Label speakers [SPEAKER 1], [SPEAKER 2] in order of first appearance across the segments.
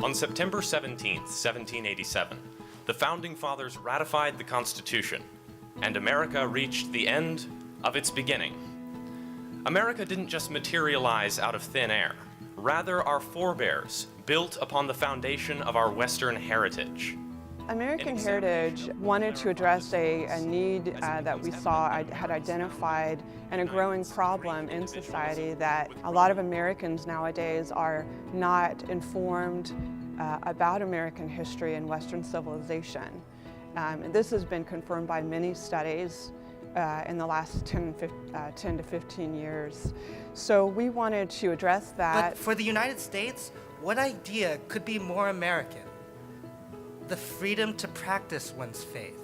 [SPEAKER 1] On September 17, 1787, the Founding Fathers ratified the Constitution, and America reached the end of its beginning. America didn't just materialize out of thin air. Rather, our forebears built upon the foundation of our Western heritage.
[SPEAKER 2] American Heritage wanted to address a need that we saw had identified and a growing problem in society, that a lot of Americans nowadays are not informed about American history and Western civilization. This has been confirmed by many studies in the last 10 to 15 years. So we wanted to address that.
[SPEAKER 3] But for the United States, what idea could be more American? The freedom to practice one's faith.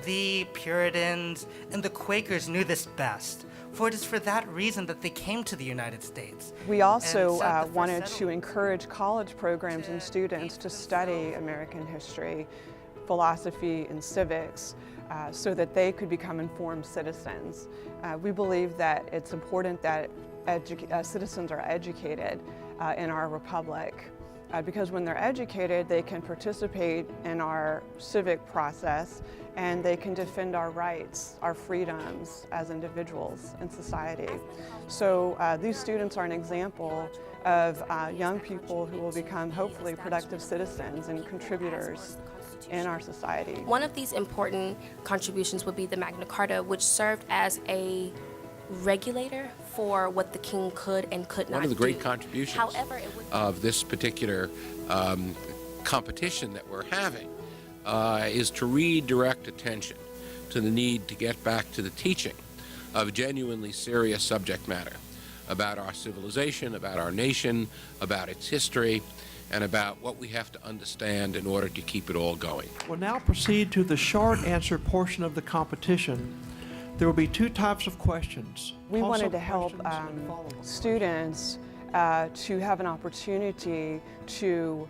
[SPEAKER 3] The Puritans and the Quakers knew this best, for it is for that reason that they came to the United States.
[SPEAKER 2] We also wanted to encourage college programs and students to study American history, philosophy, and civics, so that they could become informed citizens. We believe that it's important that citizens are educated in our republic. Because when they're educated, they can participate in our civic process and they can defend our rights, our freedoms as individuals in society. So these students are an example of young people who will become hopefully productive citizens and contributors in our society.
[SPEAKER 4] One of these important contributions would be the Magna Carta, which served as a regulator for what the king could and could not do.
[SPEAKER 5] One of the great contributions of this particular competition that we're having is to redirect attention to the need to get back to the teaching of genuinely serious subject matter about our civilization, about our nation, about its history, and about what we have to understand in order to keep it all going.
[SPEAKER 6] We'll now proceed to the short answer portion of the competition. There will be two types of questions.
[SPEAKER 2] We wanted to help students to have an opportunity to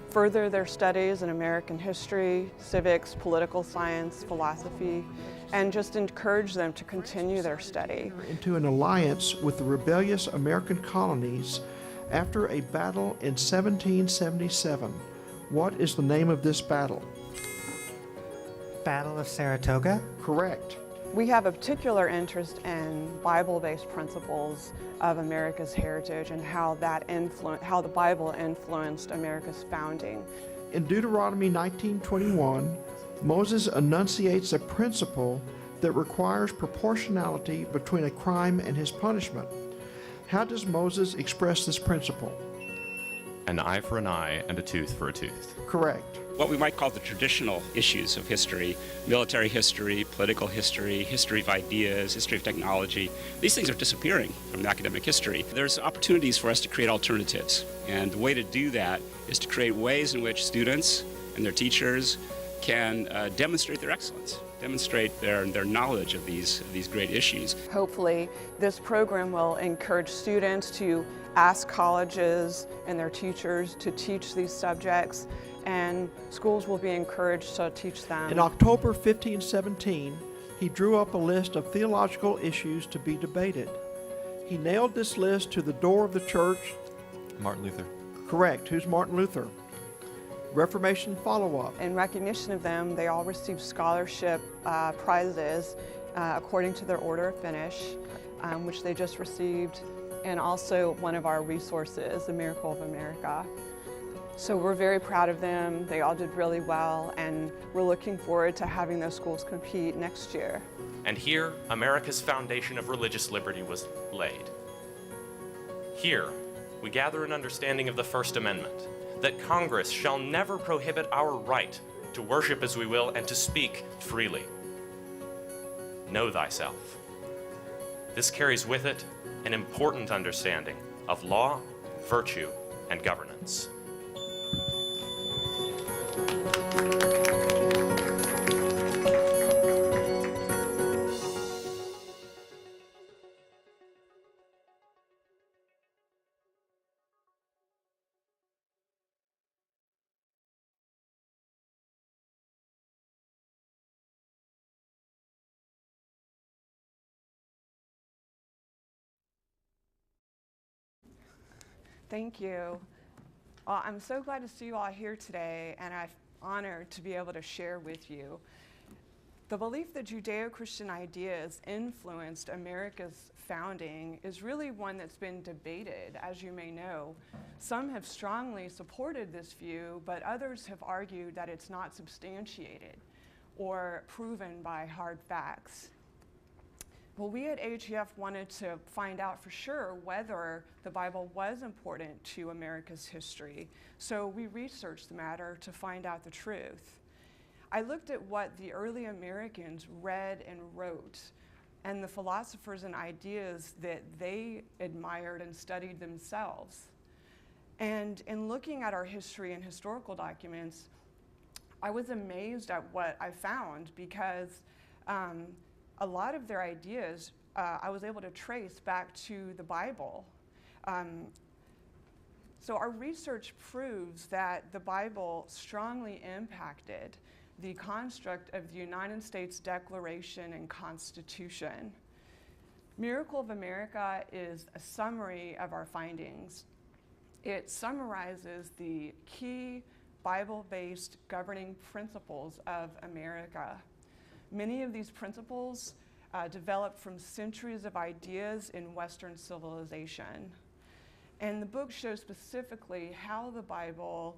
[SPEAKER 2] further their studies in American history, civics, political science, philosophy, and just encourage them to continue their study.
[SPEAKER 6] Into an alliance with the rebellious American colonies after a battle in 1777. What is the name of this battle?
[SPEAKER 3] Battle of Saratoga?
[SPEAKER 6] Correct.
[SPEAKER 2] We have a particular interest in Bible-based principles of America's heritage and how the Bible influenced America's founding.
[SPEAKER 6] In Deuteronomy 19:21, Moses enunciates a principle that requires proportionality between a crime and his punishment. How does Moses express this principle?
[SPEAKER 1] An eye for an eye and a tooth for a tooth.
[SPEAKER 6] Correct.
[SPEAKER 7] What we might call the traditional issues of history, military history, political history, history of ideas, history of technology, these things are disappearing from academic history. There's opportunities for us to create alternatives, and the way to do that is to create ways in which students and their teachers can demonstrate their excellence, demonstrate their knowledge of these great issues.
[SPEAKER 2] Hopefully, this program will encourage students to ask colleges and their teachers to teach these subjects, and schools will be encouraged to teach them.
[SPEAKER 6] In October 1517, he drew up a list of theological issues to be debated. He nailed this list to the door of the church.
[SPEAKER 8] Martin Luther.
[SPEAKER 6] Correct. Who's Martin Luther? Reformation follow-up.
[SPEAKER 2] In recognition of them, they all received scholarship prizes according to their order of finish, which they just received, and also one of our resources, the Miracle of America. So we're very proud of them. They all did really well, and we're looking forward to having those schools compete next year.
[SPEAKER 1] And here, America's foundation of religious liberty was laid. Here, we gather an understanding of the First Amendment, that Congress shall never prohibit our right to worship as we will and to speak freely. Know thyself. This carries with it an important understanding of law, virtue, and governance.
[SPEAKER 2] Thank you. Well, I'm so glad to see you all here today, and I'm honored to be able to share with you. The belief that Judeo-Christian ideas influenced America's founding is really one that's been debated, as you may know. Some have strongly supported this view, but others have argued that it's not substantiated or proven by hard facts. Well, we at AGF wanted to find out for sure whether the Bible was important to America's history, so we researched the matter to find out the truth. I looked at what the early Americans read and wrote, and the philosophers and ideas that they admired and studied themselves. And in looking at our history and historical documents, I was amazed at what I found, because a lot of their ideas I was able to trace back to the Bible. So our research proves that the Bible strongly impacted the construct of the United States Declaration and Constitution. Miracle of America is a summary of our findings. It summarizes the key Bible-based governing principles of America. Many of these principles developed from centuries of ideas in Western civilization. And the book shows specifically how the Bible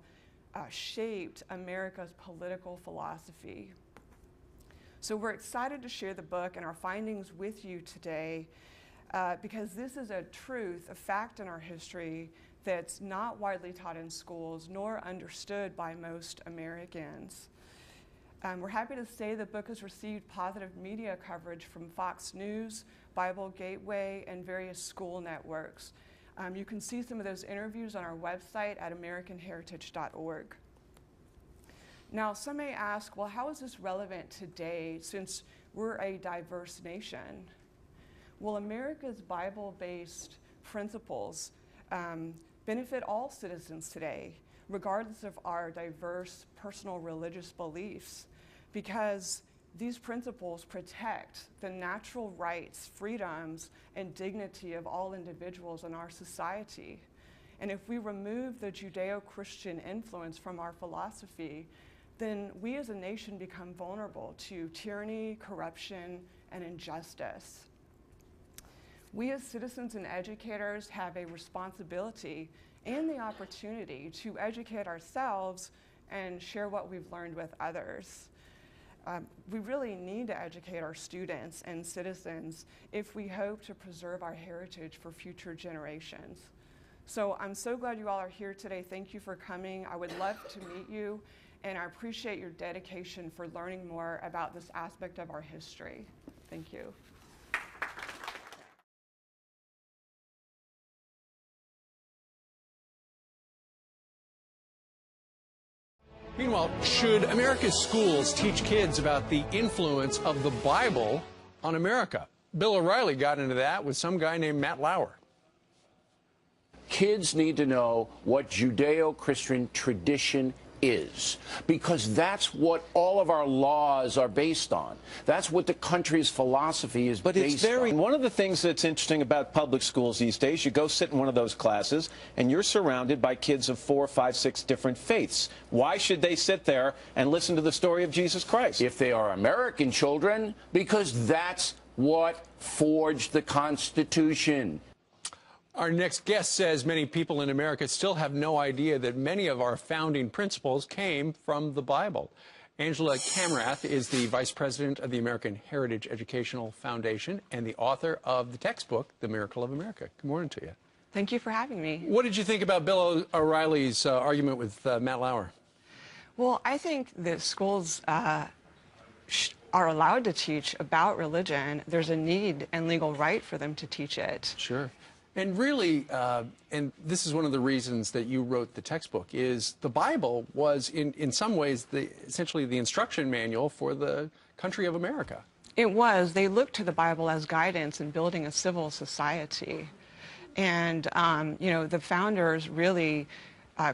[SPEAKER 2] shaped America's political philosophy. So we're excited to share the book and our findings with you today because this is a truth, a fact in our history that's not widely taught in schools nor understood by most Americans. We're happy to say the book has received positive media coverage from Fox News, Bible Gateway, and various school networks. You can see some of those interviews on our website at americanheritage.org. Now, some may ask, well, how is this relevant today since we're a diverse nation? Well, America's Bible-based principles benefit all citizens today, regardless of our diverse personal religious beliefs, because these principles protect the natural rights, freedoms, and dignity of all individuals in our society. And if we remove the Judeo-Christian influence from our philosophy, then we as a nation become vulnerable to tyranny, corruption, and injustice. We as citizens and educators have a responsibility and the opportunity to educate ourselves and share what we've learned with others. We really need to educate our students and citizens if we hope to preserve our heritage for future generations. So I'm so glad you all are here today. Thank you for coming. I would love to meet you, and I appreciate your dedication for learning more about this aspect of our history. Thank you.
[SPEAKER 8] Meanwhile, should America's schools teach kids about the influence of the Bible on America? Bill O'Reilly got into that with some guy named Matt Lauer.
[SPEAKER 9] Kids need to know what Judeo-Christian tradition is, because that's what all of our laws are based on. That's what the country's philosophy is based on.
[SPEAKER 10] One of the things that's interesting about public schools these days, you go sit in one of those classes and you're surrounded by kids of 4, 5, 6 different faiths. Why should they sit there and listen to the story of Jesus Christ?
[SPEAKER 9] If they are American children, because that's what forged the Constitution.
[SPEAKER 8] Our next guest says many people in America still have no idea that many of our founding principles came from the Bible. Angela Kamrath is the vice president of the American Heritage Educational Foundation and the author of the textbook, The Miracle of America. Good morning to you.
[SPEAKER 2] Thank you for having me.
[SPEAKER 8] What did you think about Bill O'Reilly's argument with Matt Lauer?
[SPEAKER 2] Well, I think that schools are allowed to teach about religion. There's a need and legal right for them to teach it.
[SPEAKER 8] Sure. And really, and this is one of the reasons that you wrote the textbook, is the Bible was, in some ways, essentially the instruction manual for the country of America.
[SPEAKER 2] It was. They looked to the Bible as guidance in building a civil society. And, you know, the founders really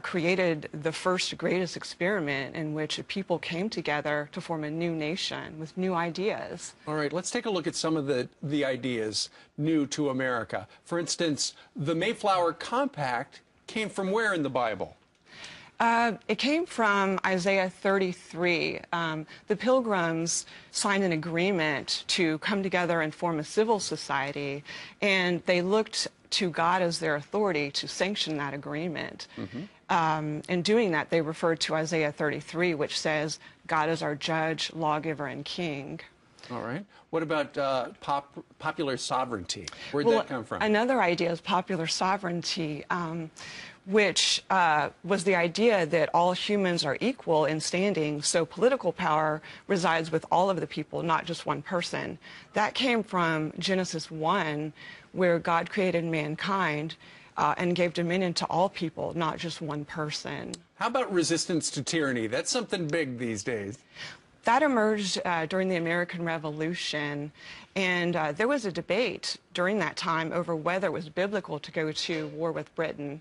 [SPEAKER 2] created the first greatest experiment in which people came together to form a new nation with new ideas.
[SPEAKER 8] All right, let's take a look at some of the ideas new to America. For instance, the Mayflower Compact came from where in the Bible?
[SPEAKER 2] It came from Isaiah 33. The Pilgrims signed an agreement to come together and form a civil society, and they looked to God as their authority to sanction that agreement. In doing that, they referred to Isaiah 33, which says, God is our judge, lawgiver, and king.
[SPEAKER 8] All right. What about popular sovereignty? Where'd that come from?
[SPEAKER 2] Another idea is popular sovereignty, which was the idea that all humans are equal in standing, so political power resides with all of the people, not just one person. That came from Genesis 1, where God created mankind and gave dominion to all people, not just one person.
[SPEAKER 8] How about resistance to tyranny? That's something big these days.
[SPEAKER 2] That emerged during the American Revolution, and there was a debate during that time over whether it was biblical to go to war with Britain.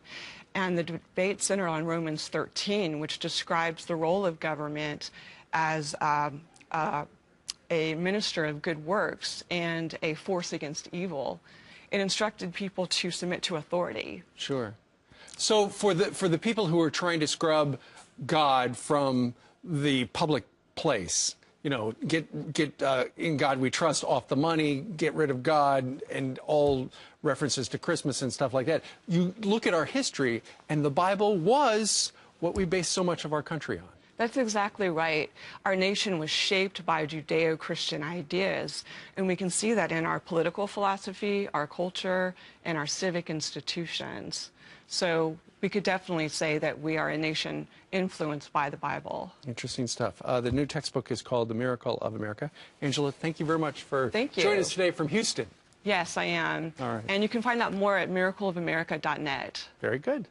[SPEAKER 2] And the debate centered on Romans 13, which describes the role of government as a minister of good works and a force against evil. It instructed people to submit to authority.
[SPEAKER 8] Sure. So for the people who are trying to scrub God from the public place, you know, get in God we trust off the money, get rid of God, and all references to Christmas and stuff like that. You look at our history, and the Bible was what we base so much of our country on.
[SPEAKER 2] That's exactly right. Our nation was shaped by Judeo-Christian ideas, and we can see that in our political philosophy, our culture, and our civic institutions. So we could definitely say that we are a nation influenced by the Bible.
[SPEAKER 8] Interesting stuff. The new textbook is called The Miracle of America. Angela, thank you very much for joining us today from Houston.
[SPEAKER 2] Yes, I am.
[SPEAKER 8] All right.
[SPEAKER 2] And you can find out more at miracleofamerica.net.
[SPEAKER 8] Very good.